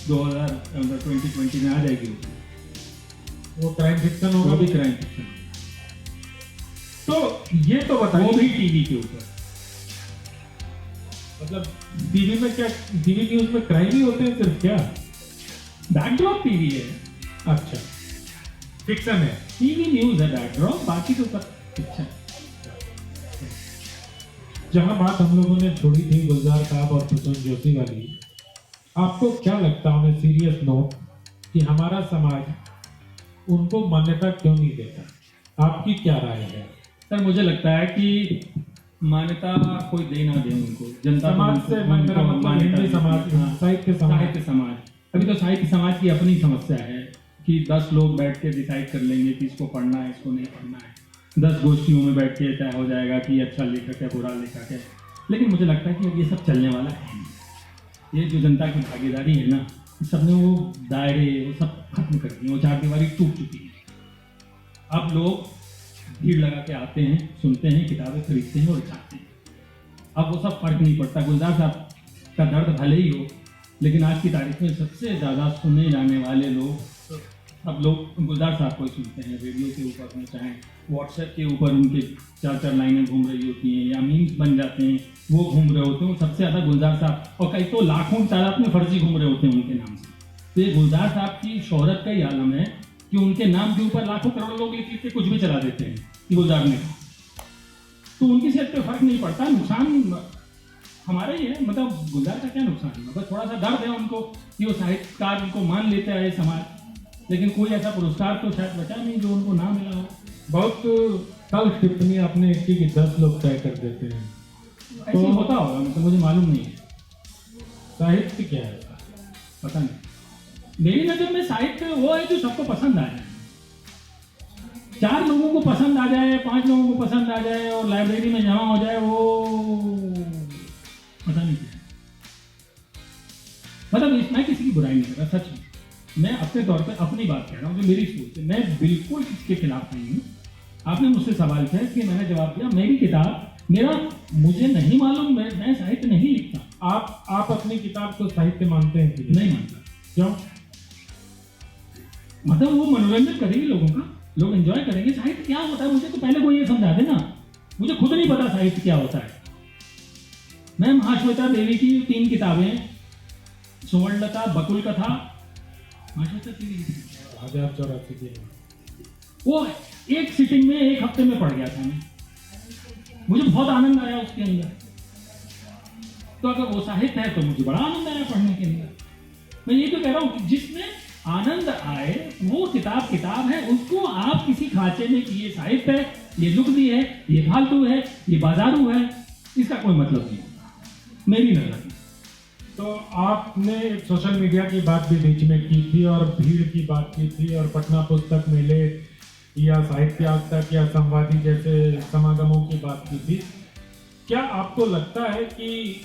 2020 में आ जाएगी। वो क्राइम फिक्शन होगा, वो भी क्राइम फिक्शन, तो ये तो वो बताइए भी टीवी के ऊपर। मतलब टीवी में क्या, टीवी न्यूज में क्राइम ही होते हैं सिर्फ क्या? बैकड्रॉप टीवी है, अच्छा फिक्शन है, टीवी न्यूज है बैकड्रॉप, बाकी तो सब फिक्शन। जहां बात हम लोगों ने छोड़ी थी गुलजार साहब और प्रसून जोशी वाली, आपको क्या लगता है, हमें सीरियस नोट, कि हमारा समाज उनको मान्यता क्यों नहीं देता? आपकी क्या राय है? सर मुझे लगता है कि मान्यता कोई दे ना दे उनको, जनता समाज से मेरा मतलब हिंदी समाज, साहित्य समाज। साहित्य समाज, अभी तो साहित्य समाज की अपनी समस्या है कि 10 लोग बैठ के डिसाइड कर लेंगे कि इसको पढ़ना है, इसको नहीं पढ़ना है। 10 गोष्ठियों में बैठ के तय हो जाएगा कि अच्छा लेखक है, बुरा लेखक है। लेकिन मुझे लगता है कि अब ये सब चलने वाला है नहीं। ये जो जनता की भागीदारी है ना, सब ने वो दायरे वो सब खत्म कर दिए, वो चारदीवारी टूट चुकी है। अब लोग भीड़ लगा के आते हैं, सुनते हैं, किताबें खरीदते हैं और जाते हैं। अब वो सब फर्क नहीं पड़ता। गुलजार साहब का दर्द भले ही हो, लेकिन आज की तारीख में सबसे ज़्यादा सुने जाने वाले लोग अब लोग गुलजार साहब को ही सुनते हैं रेडियो के ऊपर में, चाहे व्हाट्सएप के ऊपर उनके 4-4 लाइनें घूम रही होती हैं या मीम्स बन जाते हैं, वो घूम रहे होते हैं, सबसे ज़्यादा गुलजार साहब, और कई तो लाखों की तादाद में फर्जी घूम रहे होते हैं उनके नाम से। तो ये गुलजार साहब की शोहरत का ही आलम है कि उनके नाम के ऊपर लाखों करोड़ लोग लिख के कुछ भी चला देते हैं कि गुलजार ने कहा, तो उनकी सेहत पे फर्क नहीं पड़ता। नुकसान हमारा ही है, मतलब गुलजार का क्या नुकसान है, बस थोड़ा सा दर्द है उनको कि वो साहित्यकार उनको मान लेते हैं समाज, लेकिन कोई ऐसा पुरस्कार तो शायद बचा नहीं जो उनको ना मिला हो। बहुत तल्ख टिप्पणी अपने की 10 लोग तय कर देते हैं। ऐसे ही होता होगा, मतलब मुझे मालूम नहीं है। साहित्य क्या है? पता नहीं, मेरी नजर में साहित्य वो है जो सबको पसंद आ जाए, 4 लोगों को पसंद आ जाए, 5 लोगों को पसंद आ जाए और लाइब्रेरी में जमा हो जाए, वो पता नहीं क्या। मतलब मैं किसी की बुराई नहीं कर रहा, सच में मैं अपने तौर पे अपनी बात कह रहा हूँ, जो मेरी सोच है, मैं बिल्कुल इसके खिलाफ नहीं हूँ। आपने मुझसे सवाल किया कि मैंने जवाब दिया, मेरी किताब मुझे नहीं मालूम, मैं साहित्य नहीं लिखता। आप अपनी किताब को साहित्य मानते हैं कि नहीं मानता। क्यों? मतलब वो मनोरंजन करेगी लोगों का, लोग एंजॉय करेंगे। साहित्य क्या होता है मुझे तो पहले कोई ये समझा देना, मुझे खुद नहीं पता साहित्य क्या होता है। मैं महाश्वेता देवी की 3 किताबें, सुवर्णलता, बकुल कथा, महाश्वेता देवी 1084 की, वो एक सिटिंग में 1 हफ्ते में पढ़ गया था मैं, मुझे बहुत आनंद आया उसके अंदर। तो अगर वो साहित्य है तो मुझे बड़ा आनंद आया पढ़ने के अंदर। मैं ये तो कह रहा हूँ जिसमें आनंद आए वो किताब है, उसको आप किसी खांचे में कि ये साहित्य है, ये लुगदी है, ये फालतू है, ये बाजारू है, इसका कोई मतलब नहीं होता मेरी नजर में। तो आपने एक सोशल मीडिया की बात भी बीच में की थी और भीड़ की बात की थी और पटना पुस्तक मेले या साहित्य आज तक या संवादी जैसे समागमों की बात की थी। क्या आपको लगता है कि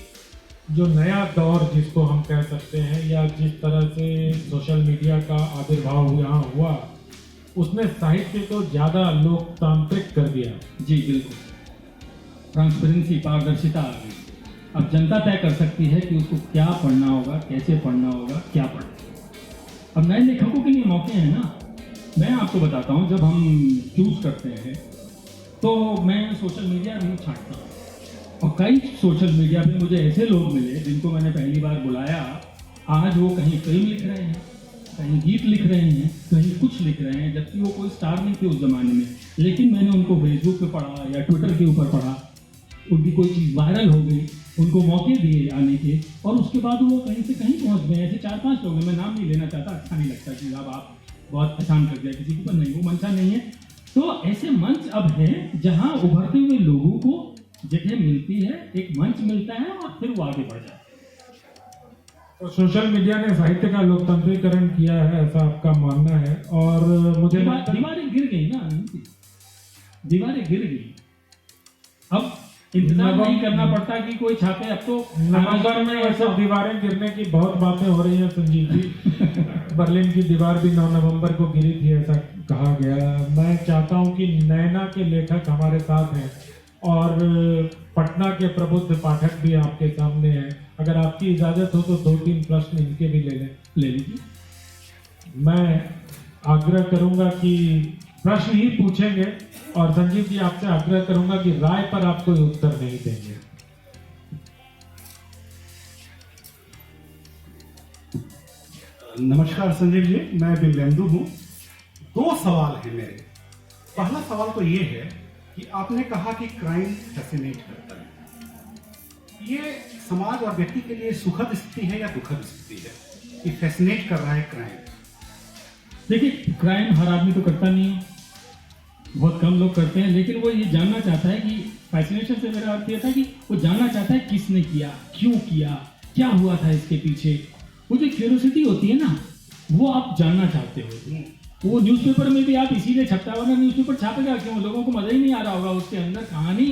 जो नया दौर जिसको हम कह सकते हैं या जिस तरह से सोशल मीडिया का आविर्भाव यहाँ हुआ उसने साहित्य को ज़्यादा लोकतांत्रिक कर दिया? जी बिल्कुल, ट्रांसपेरेंसी, पारदर्शिता आ गई। अब जनता तय कर सकती है कि उसको क्या पढ़ना होगा, कैसे पढ़ना होगा, क्या पढ़ना। अब नए लेखकों के लिए मौके हैं ना। मैं आपको बताता हूँ, जब हम चूज करते हैं तो मैं सोशल मीडिया नहीं छांटता हूँ, और कई सोशल मीडिया पे मुझे ऐसे लोग मिले जिनको मैंने पहली बार बुलाया, आज वो कहीं फिल्म लिख रहे हैं, कहीं गीत लिख रहे हैं, कहीं कुछ लिख रहे हैं, जबकि वो कोई स्टार नहीं थे उस जमाने में। लेकिन मैंने उनको फेसबुक पे पढ़ा या ट्विटर के ऊपर पढ़ा, उनकी कोई चीज़ वायरल हो गई, उनको मौके दिए आने के, और उसके बाद वो कहीं से कहीं पहुंच गए। ऐसे 4-5 लोग हैं, मैं नाम नहीं लेना चाहता, अच्छा नहीं लगता कि अब आप बहुत आसान कर दिया किसी के ऊपर, नहीं, वो मंचा नहीं है। तो ऐसे मंच अब हैं जहां उभरते हुए लोगों को जगह मिलती है, एक मंच मिलता है और फिर वो आगे बढ़ जाते हैं। तो सोशल मीडिया ने साहित्य का लोकतंत्रीकरण किया है, ऐसा आपका मानना है? और मुझे दीवारें गिर गई ना, दीवारें गिर गई। अब इंतजार नहीं करना पड़ता कि कोई छापे। अब तो नवंबर में ये सब दीवारें गिरने की बहुत बातें हो रही हैं संजीव जी। बर्लिन की दीवार भी 9 नवंबर को गिरी थी ऐसा कहा गया। मैं चाहता हूं कि नैना के लेखक हमारे साथ हैं और पटना के प्रबुद्ध पाठक भी आपके सामने हैं। अगर आपकी इजाजत हो तो 2-3 प्रश्न इनके भी ले लीजिए। मैं आग्रह करूंगा कि प्रश्न ही पूछेंगे और संजीव जी आपसे आग्रह करूंगा कि राय पर आप कोई उत्तर नहीं देंगे। नमस्कार संजीव जी, मैं बिमलेंदु हूँ। 2 सवाल हैं मेरे। पहला सवाल तो ये है कि आपने कहा कि क्राइम फैसिनेट करता है। ये समाज और व्यक्ति के लिए सुखद स्थिति है या दुखद स्थिति है कि फैसिनेट कर रहा है क्राइम? देखिए, क्राइम हर आदमी तो करता नहीं है, बहुत कम लोग करते हैं, लेकिन वो ये जानना चाहता है कि फैसिनेशन से मेरा अर्थ ये था कि वो जानना चाहता है किसने किया, क्यों किया, क्या हुआ था इसके पीछे। वो जो क्यूरियोसिटी होती है ना, वो आप जानना चाहते हो। वो न्यूज़पेपर में भी आप इसीलिए छपता है, न्यूज़पेपर छापेगा क्यों? लोगों को मजा ही नहीं आ रहा होगा उसके अंदर कहानी,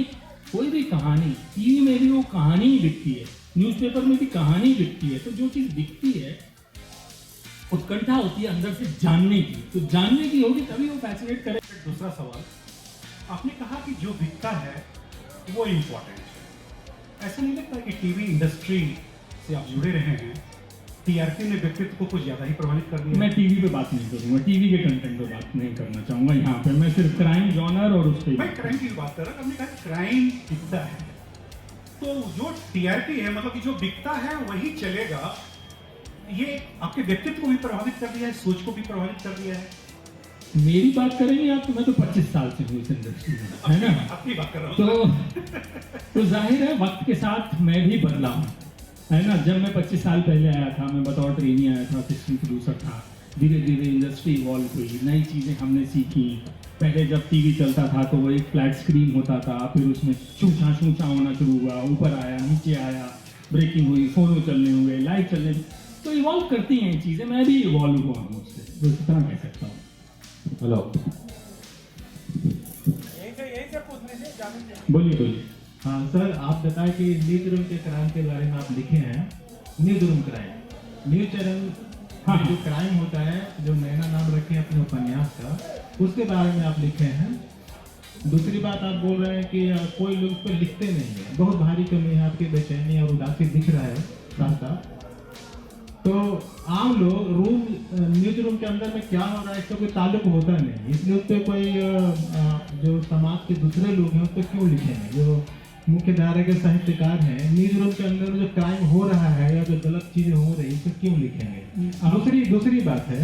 कोई भी कहानी। टीवी में भी वो कहानी ही दिखती है, न्यूज़पेपर में भी कहानी दिखती है। तो जो चीज़ दिखती है उत्कंठा होती है अंदर से जानने की, तो जानने की होगी तभी वो फैसिनेट करे। दूसरा सवाल, आपने कहा कि जो दिखता है वो इम्पोर्टेंट है। ऐसा नहीं लगता कि टीवी इंडस्ट्री से आप जुड़े रहे हैं टीआरपी ने व्यक्तित्व को कुछ ज्यादा ही प्रभावित कर दिया? मैं टीवी पे बात नहीं करूंगा, टीवी के कंटेंट पे बात नहीं करना चाहूंगा यहाँ पे। मैं सिर्फ क्राइम जॉनर और उस मैं पर क्राइम की बात कर रहा था, हमने कहा क्राइम बिकता है, तो जो टीआरपी है मतलब कि जो बिकता है वही चलेगा, ये आपके व्यक्तित्व को भी प्रभावित कर दिया है, सोच को भी प्रभावित कर दिया है। मेरी बात करेंगे आप तो मैं तो 25 साल से हूँ इस इंडस्ट्री में, है ना। अपनी बात कर रहा हूँ। तो जाहिर है वक्त के साथ मैं भी बदला हूँ, है ना। जब मैं 25 साल पहले आया था, मैं बतौर ट्रेनी आया था, असिस्टेंट प्रोड्यूसर था। धीरे धीरे इंडस्ट्री इवॉल्व हुई, नई चीज़ें हमने सीखी। पहले जब टीवी चलता था तो वो एक फ्लैट स्क्रीन होता था, फिर उसमें छूछा होना शुरू हुआ, ऊपर आया, नीचे आया, ब्रेकिंग हुई, फोनो चलने हुए, लाइव चलने, तो इवॉल्व करती हैं ये चीज़ें। मैं भी इवॉल्व हुआ हूँ उससे, तो इतना कह सकता हूँ। हेलो, बोलिए बोलिए। हाँ सर, आप बताएं कि न्यूज रूम के क्राइम के बारे में आप लिखे हैं। News room crime, news channel हाँ। जो क्राइम होता है, जो नैना नाम रखे हैं अपने उपन्यास का, उसके बारे में आप लिखे हैं। दूसरी बात, आप बोल रहे हैं कि कोई लोग उस पर लिखते नहीं है, बहुत भारी कमी है, आपकी बेचैनी और उदासी दिख रहा है साथ साथ। तो आम लोग न्यूज रूम के अंदर में क्या हो रहा है इसका कोई ताल्लुक होता नहीं, इसलिए उस पर कोई जो समाज के दूसरे लोग हैं उस पर क्यों लिखेंगे? जो मुख्य धारा के साहित्यकार हैं, न्यूज रूम के अंदर में जो क्राइम हो रहा है या जो गलत चीजें हो रही है उस पर क्यों लिखेंगे? दूसरी बात है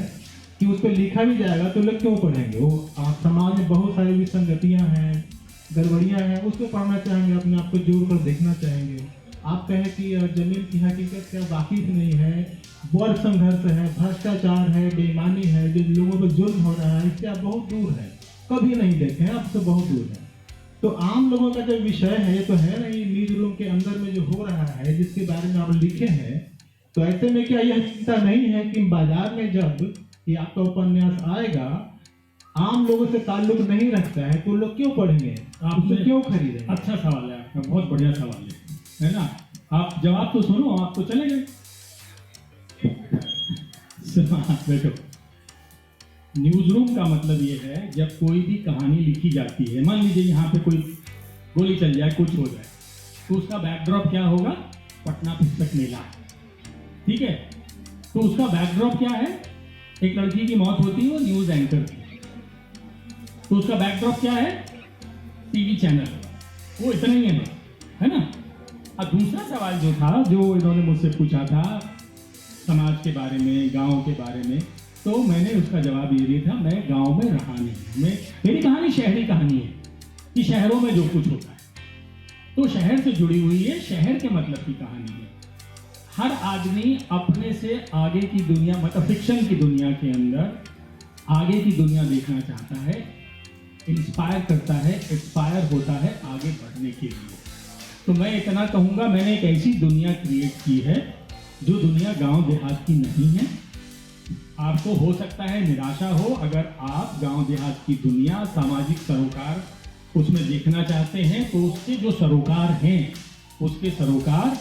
कि उस पर लिखा भी जाएगा तो लोग क्यों पढ़ेंगे? वो समाज में बहुत सारी विसंगतियां हैं, गड़बड़ियां हैं, उसको पढ़ना चाहेंगे, अपने आप को जोड़ कर देखना चाहेंगे। आप कहें कि जमीन की हकीकत से वाकिफ नहीं है, वर्ग संघर्ष है, भ्रष्टाचार है, बेईमानी है, जो लोगों पर जुल्म हो रहा है, इससे आप बहुत दूर हैं, कभी नहीं देखे हैं, आपसे बहुत दूर हैं। तो आम लोगों का जो विषय है ये तो है नहीं, न्यूज रूम के अंदर में जो हो रहा है जिसके बारे में आप लिखे हैं, तो ऐसे में क्या यह चिंता नहीं है कि बाजार में जब ये आपका उपन्यास आएगा, आम लोगों से ताल्लुक नहीं रखता है, तो लोग क्यों पढ़ेंगे, आप उसे क्यों खरीदेंगे? अच्छा सवाल है आपका, बहुत बढ़िया सवाल है ना। आप जवाब तो सुनो, आप तो चले गए। बैठो। न्यूज रूम का मतलब ये है जब कोई भी कहानी लिखी जाती है, मान लीजिए यहाँ पे कोई गोली चल जाए, कुछ हो जाए, तो उसका बैकड्रॉप क्या होगा? पटना पुस्तक मेला, ठीक है। तो उसका बैकड्रॉप क्या है? एक लड़की की मौत होती है, वो न्यूज एंकर की, तो उसका बैकड्रॉप क्या है? टीवी चैनल, वो इतना ही है ना। अब दूसरा सवाल जो था, जो इन्होंने मुझसे पूछा था समाज के बारे में, गांव के बारे में, तो मैंने उसका जवाब ये दिया था, मैं गांव में रहा नहीं। मेरी कहानी शहरी कहानी है कि शहरों में जो कुछ होता है, तो शहर से जुड़ी हुई है, शहर के मतलब की कहानी है। हर आदमी अपने से आगे की दुनिया, मतलब फिक्शन की दुनिया के अंदर आगे की दुनिया देखना चाहता है, इंस्पायर करता है, एक्सपायर होता है आगे बढ़ने के लिए। तो मैं इतना कहूँगा, मैंने एक ऐसी दुनिया क्रिएट की है जो दुनिया गांव देहात की नहीं है। आपको हो सकता है निराशा हो अगर आप गांव देहात की दुनिया, सामाजिक सरोकार उसमें देखना चाहते हैं, तो उसके जो सरोकार हैं, उसके सरोकार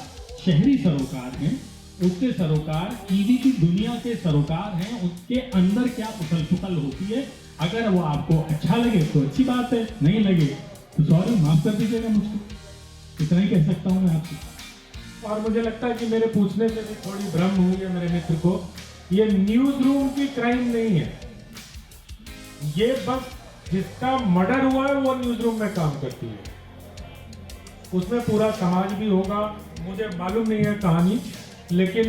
शहरी सरोकार हैं, उसके सरोकार टीवी की दुनिया के सरोकार हैं, उसके अंदर क्या उथल पुथल होती है। अगर वो आपको अच्छा लगे तो अच्छी बात है, नहीं लगे तो सॉरी, माफ कर दीजिएगा मुझको। इतना ही कह सकता हूँ मैं आपसे। और मुझे लगता है कि मेरे पूछने से भी थोड़ी भ्रम हुई है मेरे मित्र को। ये न्यूज रूम की क्राइम नहीं है, ये बस जिसका मर्डर हुआ है वो न्यूज रूम में काम करती है, उसमें पूरा समाज भी होगा। मुझे मालूम नहीं है कहानी, लेकिन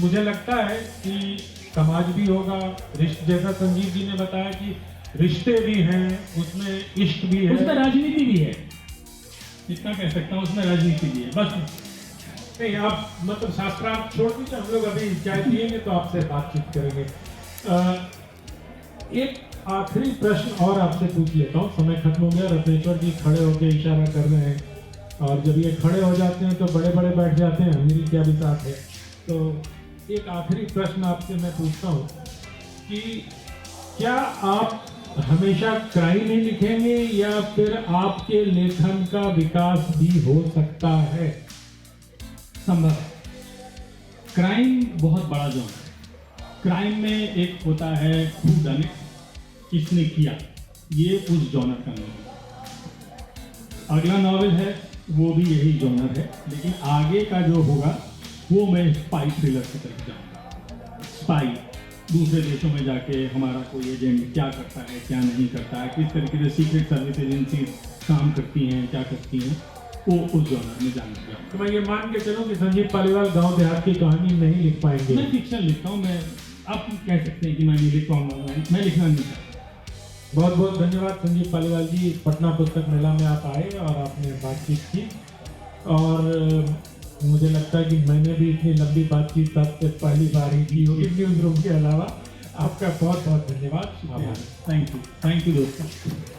मुझे लगता है कि समाज भी होगा, जैसा संजीव जी ने बताया कि रिश्ते भी हैं, उसमें इश्क भी है, उसमें राजनीति भी है, इतना कह सकता हूँ, उसमें राजनीति भी है। बस नहीं, आप मतलब शास्त्रार्थ छोड़ दीजिए, हम लोग अभी चाय पिएंगे तो आपसे बातचीत करेंगे। एक आखिरी प्रश्न और आपसे पूछ लेता हूँ, समय खत्म हो गया। रत्नेश्वर जी खड़े होकर इशारा कर रहे हैं, और जब ये खड़े हो जाते हैं तो बड़े बड़े बैठ जाते हैं, मेरी क्या भी साथ है। तो एक आखिरी प्रश्न आपसे मैं पूछता हूँ कि क्या आप हमेशा क्राइम ही लिखेंगे या फिर आपके लेखन का विकास भी हो सकता है? संभव है। क्राइम बहुत बड़ा जॉनर है। क्राइम में एक होता है हू डन इट, किसने किया, ये उस जॉनर का नाम है। अगला नॉवेल है वो भी यही जॉनर है, लेकिन आगे का जो होगा वो मैं स्पाई थ्रिलर की तरफ जाऊँगा। स्पाई, दूसरे देशों में जाके हमारा कोई एजेंट क्या करता है, क्या नहीं करता है, किस तरीके से सीक्रेट सर्विस एजेंसी काम करती हैं, क्या करती हैं, वो उस जॉनर में जानना चाहूँगा। तो मैं ये मान के चलूं कि संजीव पालीवाल गांव देहात की कहानी नहीं लिख पाएंगे। मैं फिक्शन लिखता हूँ, मैं आप कह सकते हैं कि मैं नहीं लिख पाऊंगा, मैं लिखना नहीं चाहता। बहुत बहुत धन्यवाद संजीव पालीवाल जी, पटना पुस्तक मेला में आप आए और आपने बातचीत की। और मुझे लगता है कि मैंने भी इतनी लंबी बातचीत आपसे पहली बार ही की होगी न्यूज़ रूम के अलावा। आपका बहुत बहुत धन्यवाद। थैंक यू दोस्तों।